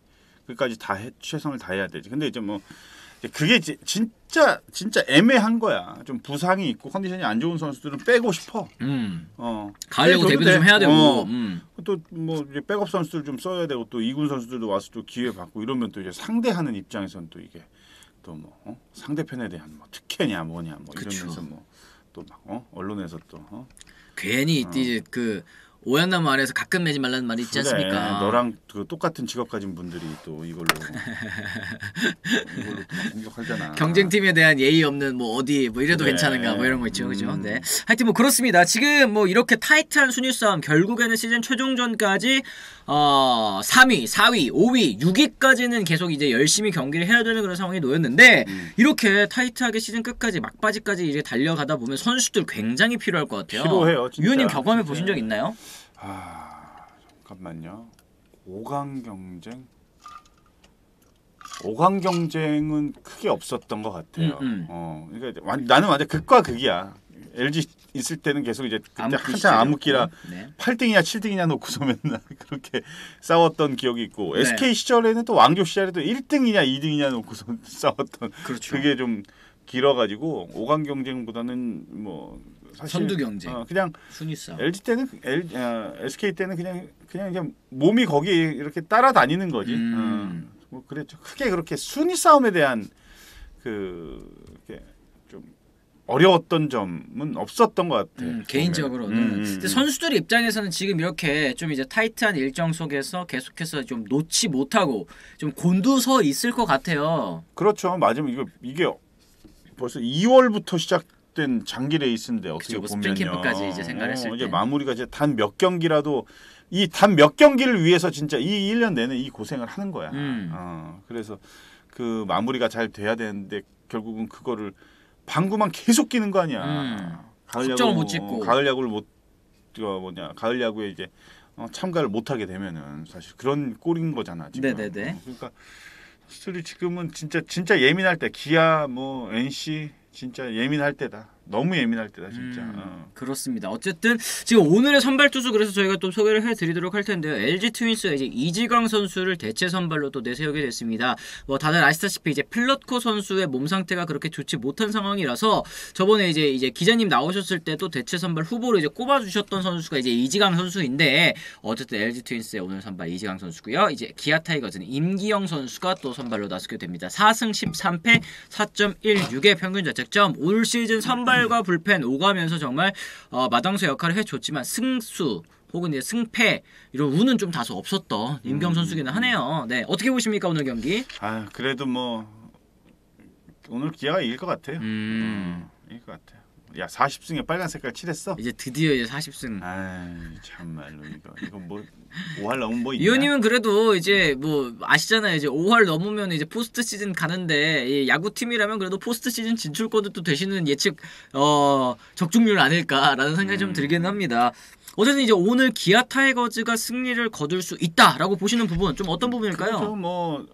끝까지 최선을 다해야 되지. 근데 이제 뭐 그게 진짜 애매한 거야. 좀 부상이 있고 컨디션이 안 좋은 선수들은 빼고 싶어. 가을 야구 데뷔도 좀 해야 되고. 또 뭐 백업 선수들 좀 써야 되고 또 2군 선수들도 와서 또 기회 받고 이러면 또 이제 상대하는 입장에서는 또 이게 또 뭐 상대편에 대한 뭐 특혜냐 뭐냐 뭐 이러면서 뭐 또 막 언론에서 또 괜히 이제 그 오얏나무 아래에서 가끔 매지 말라는 말이 있지 않습니까? 너랑 그 똑같은 직업 가진 분들이 또 이걸로 또 공격하잖아. 경쟁팀에 대한 예의 없는 뭐 어디 뭐 이래도 괜찮은가 뭐 이런 거 있죠, 그죠? 네. 하여튼 뭐 그렇습니다. 지금 뭐 이렇게 타이트한 순위 싸움 결국에는 시즌 최종전까지 3위, 4위, 5위, 6위까지는 계속 이제 열심히 경기를 해야 되는 그런 상황이 놓였는데 이렇게 타이트하게 시즌 끝까지 막바지까지 이제 달려가다 보면 선수들 굉장히 필요할 것 같아요. 필요해요. 진짜. 유현님 경험해 보신 적 있나요? 잠깐만요. 5강 경쟁은 크게 없었던 것 같아요. 그러니까 나는 완전 극과 극이야. LG 있을 때는 계속 이제 그때 한참 암흑기라 8등이냐 7등이냐 놓고서 맨날 그렇게 싸웠던 기억이 있고 SK 시절에는 또 왕조 시절에도 1등이냐 2등이냐 놓고서 싸웠던 그게 좀 길어가지고 5강 경쟁보다는 뭐 사실 선두 경쟁. 그냥 순위 싸움. LG 때는 SK 때는 그냥 몸이 거기 이렇게 따라다니는 거지. 뭐 그랬죠. 크게 그렇게 순위 싸움에 대한 이렇게 좀 어려웠던 점은 없었던 것 같아요. 개인적으로는. 근데 선수들 입장에서는 지금 이렇게 좀 이제 타이트한 일정 속에서 계속해서 좀 놓지 못하고 좀 곤두서 있을 것 같아요. 그렇죠. 맞으면 이게 벌써 2월부터 시작된 장기 레이스인데 어떻게 보면요. 스프링 캠프까지 이제 생각했을 때 이제 마무리가 이제 단 몇 경기라도 이 단 몇 경기를 위해서 진짜 이 1년 내내 이 고생을 하는 거야. 그래서 그 마무리가 잘 돼야 되는데 결국은 그거를 방구만 계속 끼는 거 아니야. 확정을 못 짓고 가을 야구를 가을 야구에 이제 참가를 못 하게 되면은 사실 그런 꼴인 거잖아 지금. 네네네. 그러니까 선수들이 지금은 진짜 예민할 때 기아 뭐 NC 진짜 예민할 때다. 너무 예민할 때다 진짜. 그렇습니다. 어쨌든 지금 오늘의 선발 투수 그래서 저희가 또 소개를 해드리도록 할 텐데요. LG 트윈스가 이제 이지강 선수를 대체 선발로 또 내세우게 됐습니다. 뭐 다들 아시다시피 이제 플러코 선수의 몸 상태가 그렇게 좋지 못한 상황이라서 저번에 이제 기자님 나오셨을 때도 대체 선발 후보로 이제 꼽아주셨던 선수가 이제 이지강 선수인데 어쨌든 LG 트윈스의 오늘 선발 이지강 선수고요. 이제 기아 타이거즈는 임기영 선수가 또 선발로 나서게 됩니다. 4승 13패 4.16의 평균 자책점. 올 시즌 선발 과 불펜 오가면서 정말 마당수 역할을 해줬지만 승수 혹은 이제 승패 이런 운은 좀 다소 없었던 임경 선수기는 하네요. 네, 어떻게 보십니까 오늘 경기? 아 그래도 뭐 오늘 기아가 이길 것 같아요. 이길 것 같아요. 야 40승에 빨간 색깔 칠했어? 이제 드디어 이제 40승. 아 참말로 이거 뭐 5할 넘으면 뭐 있냐? 이호님은 그래도 이제 뭐 아시잖아요. 이제 5할 넘으면 이제 포스트 시즌 가는데 야구 팀이라면 그래도 포스트 시즌 진출권도 또 되시는 예측 적중률 아닐까라는 생각이 좀 들기는 합니다. 어쨌든 이제 오늘 기아 타이거즈가 승리를 거둘 수 있다라고 보시는 부분 좀 어떤 부분일까요? 그렇죠. 뭐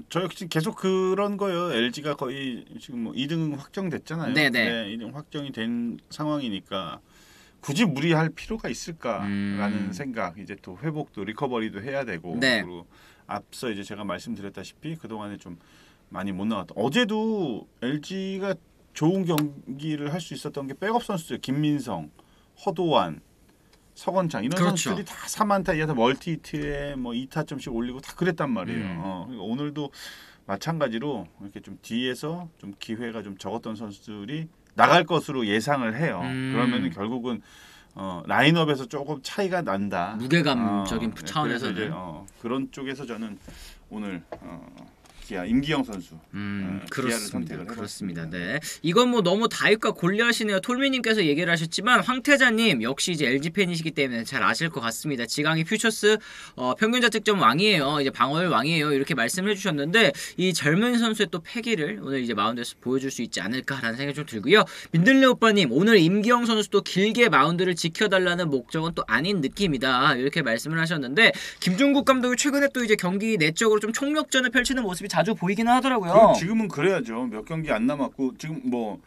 저 역시 계속 그런 거예요. LG가 거의 지금 뭐 2등 확정됐잖아요. 네네. 네, 2등 확정이 된 상황이니까 굳이 무리할 필요가 있을까라는 생각. 이제 또 회복도 리커버리도 해야 되고 네. 그리고 앞서 이제 제가 말씀드렸다시피 그 동안에 좀 많이 못 나왔던. 어제도 LG가 좋은 경기를 할 수 있었던 게 백업 선수들 김민성, 허도환, 서건창 이런 그렇죠. 선수들이 다 3안타 이어서 멀티히트에 뭐 2타점씩 올리고 다 그랬단 말이에요. 그러니까 오늘도 마찬가지로 이렇게 좀 뒤에서 좀 기회가 좀 적었던 선수들이 나갈 것으로 예상을 해요. 그러면은 결국은 라인업에서 조금 차이가 난다. 무게감적인 차원에서는 이제, 그런 쪽에서 저는 오늘 기아 임기영 선수 기아를 선택을 그렇습니다. 네, 이건 뭐 너무 다윗과 골리앗이네요. 톨미님께서 얘기를 하셨지만 황태자님 역시 이제 LG 팬이시기 때문에 잘 아실 것 같습니다. 지강이 퓨처스 평균 자책점 왕이에요. 이제 방어율 왕이에요. 이렇게 말씀을 해주셨는데 이 젊은 선수의 또 패기를 오늘 이제 마운드에서 보여줄 수 있지 않을까라는 생각이 좀 들고요. 민들레 오빠님 오늘 임기영 선수도 길게 마운드를 지켜달라는 목적은 또 아닌 느낌이다 이렇게 말씀을 하셨는데 김종국 감독이 최근에 또 이제 경기 내적으로 좀 총력전을 펼치는 모습이 자주 보이기는 하더라고요. 지금은 그래야죠. 몇 경기 안 남았고 지금 뭐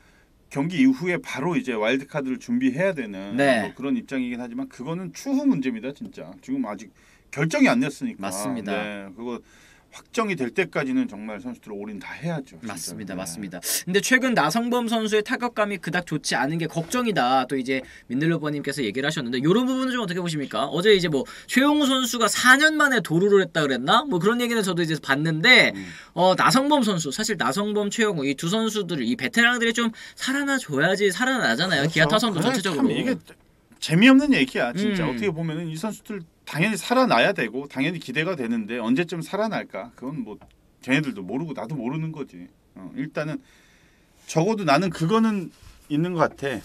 경기 이후에 바로 이제 와일드 카드를 준비해야 되는 뭐 그런 입장이긴 하지만 그거는 추후 문제입니다, 진짜. 지금 아직 결정이 안 났으니까. 맞습니다. 네, 그거 확정이 될 때까지는 정말 선수들 올인 다 해야죠. 진짜. 맞습니다, 네. 맞습니다. 근데 최근 나성범 선수의 타격감이 그닥 좋지 않은 게 걱정이다. 또 이제 민들러버님께서 얘기를 하셨는데 이런 부분은 좀 어떻게 보십니까? 어제 이제 뭐 최용우 선수가 4년 만에 도루를 했다 그랬나? 뭐 그런 얘기는 저도 이제 봤는데 나성범 선수 사실 나성범, 최용우 이 두 선수들 이 베테랑들이 좀 살아나 줘야지 살아나잖아요. 그렇죠. 기아 타선도 전체적으로. 이게 재미없는 얘기야, 진짜. 어떻게 보면은 이 선수들 당연히 살아나야 되고 당연히 기대가 되는데 언제쯤 살아날까? 그건 뭐 걔네들도 모르고 나도 모르는 거지. 일단은 적어도 나는 그거는 있는 것 같아.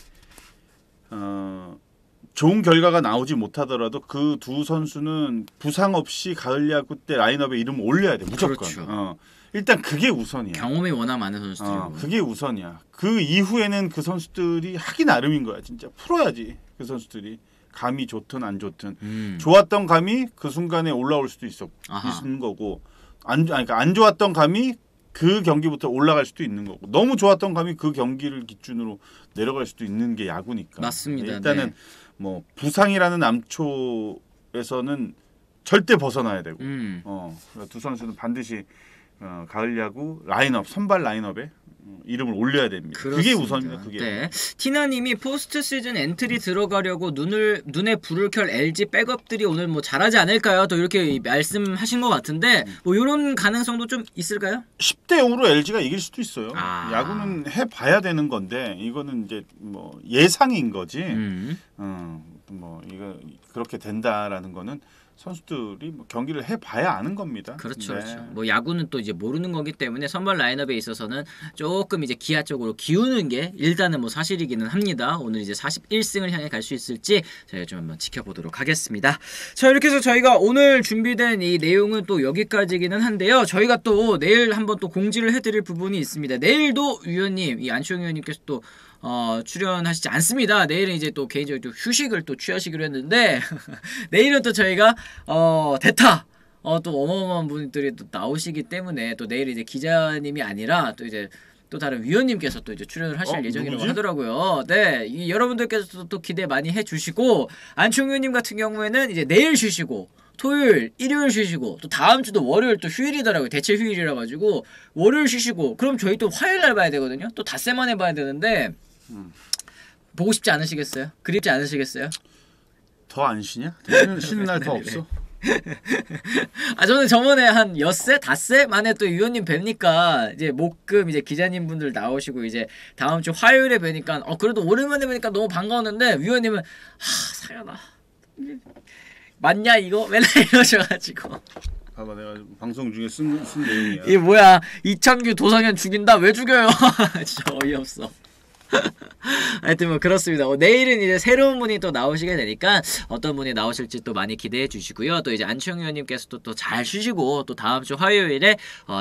좋은 결과가 나오지 못하더라도 그 두 선수는 부상 없이 가을 야구 때 라인업에 이름 올려야 돼 무조건. 그렇죠. 일단 그게 우선이야. 경험이 워낙 많은 선수들이고. 그게 우선이야. 그 이후에는 그 선수들이 하기 나름인 거야. 진짜 풀어야지 그 선수들이. 감이 좋든 안 좋든 좋았던 감이 그 순간에 올라올 수도 있는 거고 그러니까 안 좋았던 감이 그 경기부터 올라갈 수도 있는 거고 너무 좋았던 감이 그 경기를 기준으로 내려갈 수도 있는 게 야구니까. 맞습니다. 일단은 네. 뭐 부상이라는 암초에서는 절대 벗어나야 되고 두 선수는 반드시 가을 야구 라인업 선발 라인업에 이름을 올려야 됩니다. 그렇습니다. 그게 우선입니다. 그게. 네. 티나님이 포스트 시즌 엔트리 들어가려고 눈에 불을 켤 LG 백업들이 오늘 뭐 잘하지 않을까요? 또 이렇게 말씀하신 것 같은데 뭐 이런 가능성도 좀 있을까요? 10대 0으로 LG가 이길 수도 있어요. 아. 야구는 해봐야 되는 건데 이거는 이제 뭐 예상인 거지. 뭐 이거 그렇게 된다라는 거는 선수들이 뭐 경기를 해봐야 아는 겁니다. 그렇죠, 네. 그렇죠. 뭐 야구는 또 이제 모르는 거기 때문에 선발 라인업에 있어서는 조금 이제 기아 쪽으로 기우는 게 일단은 뭐 사실이기는 합니다. 오늘 이제 41승을 향해 갈 수 있을지 저희가 좀 한번 지켜보도록 하겠습니다. 자, 이렇게 해서 저희가 오늘 준비된 이 내용은 또 여기까지기는 한데요. 저희가 또 내일 한번 또 공지를 해드릴 부분이 있습니다. 내일도 위원님, 이 안치홍 위원님께서 또 출연하시지 않습니다. 내일은 이제 또 개인적으로 또 휴식을 또 취하시기로 했는데 내일은 또 저희가 대타 또 어마어마한 분들이 또 나오시기 때문에 또 내일 이제 기자님이 아니라 또 이제 또 다른 위원님께서 또 이제 출연을 하실 예정이라고 누구지? 하더라고요. 네, 여러분들께서 또 기대 많이 해주시고 안치홍 위원님 같은 경우에는 이제 내일 쉬시고 토요일, 일요일 쉬시고 또 다음 주도 월요일 또 휴일이더라고요. 대체 휴일이라 가지고 월요일 쉬시고 그럼 저희 또 화요일 날 봐야 되거든요. 또 닷새 만에 봐야 되는데 보고 싶지 않으시겠어요? 그립지 않으시겠어요? 더 안 쉬냐? 쉬는 날 더 없어? 저는 저번에 한 엿새, 닷새 만에 또 위원님 뵈니까 이제 목금 이제 기자님 분들 나오시고 이제 다음 주 화요일에 뵈니까 그래도 오랜만에 뵈니까 너무 반가웠는데 위원님은 사연아 맞냐 이거? 맨날 이러셔가지고 봐봐 내가 방송 중에 쓴 내용이야. 이게 뭐야 이창규 도상현 죽인다 왜 죽여요? 진짜 어이없어. 하여튼 뭐 그렇습니다. 내일은 이제 새로운 분이 또 나오시게 되니까 어떤 분이 나오실지 또 많이 기대해 주시고요. 또 이제 안치홍 위원님께서도 또 잘 쉬시고 또 다음 주 화요일에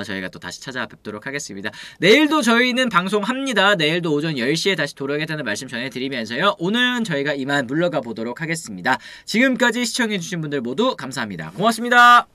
저희가 또 다시 찾아뵙도록 하겠습니다. 내일도 저희는 방송합니다. 내일도 오전 10시에 다시 돌아오겠다는 말씀 전해드리면서요. 오늘은 저희가 이만 물러가 보도록 하겠습니다. 지금까지 시청해 주신 분들 모두 감사합니다. 고맙습니다.